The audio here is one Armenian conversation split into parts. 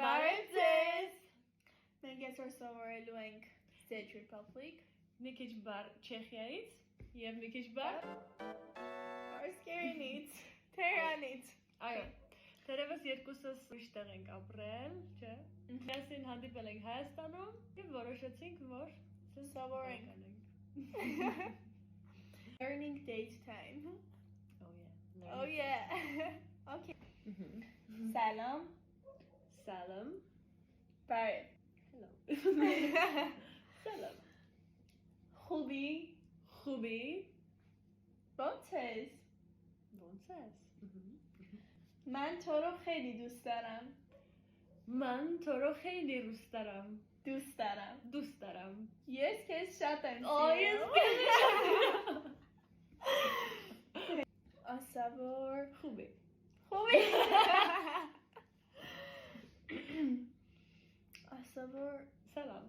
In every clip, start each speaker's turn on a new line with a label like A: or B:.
A: Բարև Մենք այսօր սովորելու ենք Czech Republic,
B: մի քիչ բար Չեխիայից եւ մի քիչ բար
A: Պարսկերենից, Թերանից։
B: Այո, դերևս երկուսս ուրիշտեղ ենք ապրել, չէ՞։ Միասին հանդիպել ենք Հայաստանում եւ որոշեցինք, որ
A: սովորենք։ Learning date time.
B: Oh
A: yeah. Okay. Salam.
B: Salam.
A: Բարև
B: Hello. Salam.
A: خوبی؟ ոնց ես?
B: Ոնց ես?
A: من تو رو خیلی دوست دارم.
B: من تو رو خیلی دوست دارم.
A: دوست دارم.
B: Ես
A: քեզ շատ եմ
B: Ես
A: սիրում. Ասավոր
B: خوبی.
A: ասավոր
B: سلام.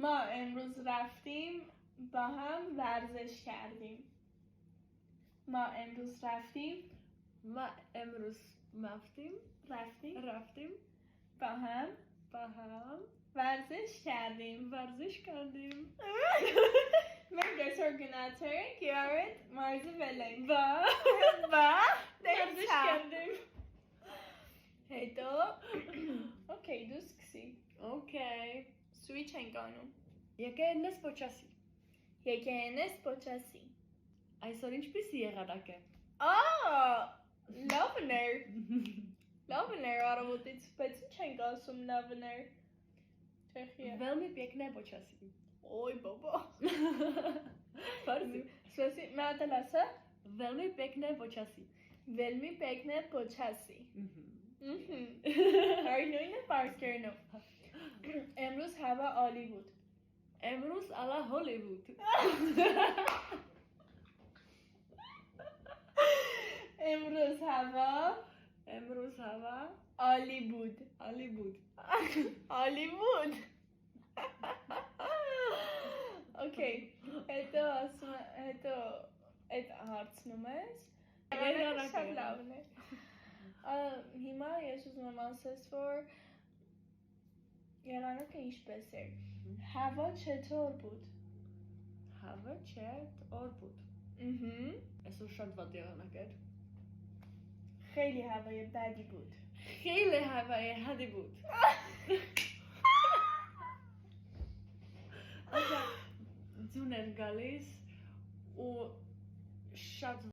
A: ما امروز رفتیم با هم ورزش کردیم. ما امروز رفتیم
B: ما امروز رفتیم
A: با هم
B: با هم
A: ورزش کردیم.
B: ورزش کردیم.
A: Մենք այսօր գնացել ենք Երևան մարզի վելենք։
B: با
A: ورزش
B: کردیم.
A: հետո Okay, դու սկսի։
B: Okay.
A: Switch ենք անում։
B: Եկել պոչասի։
A: Եկենես պոչասի։
B: Այսօր ինչպիսի եղարակ է։
A: Լավն էր առավոտից, բայց ինչ ենք ասում լավն էր։ Չեխիա։
B: Velmi pěkné počasí.
A: Օй բաբա։
B: Farsi.
A: Սոսի մատել ասա։
B: Velmi pěkné počasí.
A: Velmi pekne počasí։ Արինոյնը պարսկերնով։ Emruz hava عالی بود.
B: Emruz ala Hollywood.
A: Emruz hava عالی بود.
B: Hollywood.
A: Hollywood. Okay. Հետո ասում հետո այդ հարցնում ես։ Շատ լավն է։ Հիմա ես ուզում եմ ասես որ եղանակը ինչպես էր։ Hava چطور بود?
B: Hava چطور بود? Այսօր շատ վատ եղանակ էր։
A: خیلی هوای بدی بود.
B: خیلی هوای حدی بود. Ձուն էր գալիս ու շատ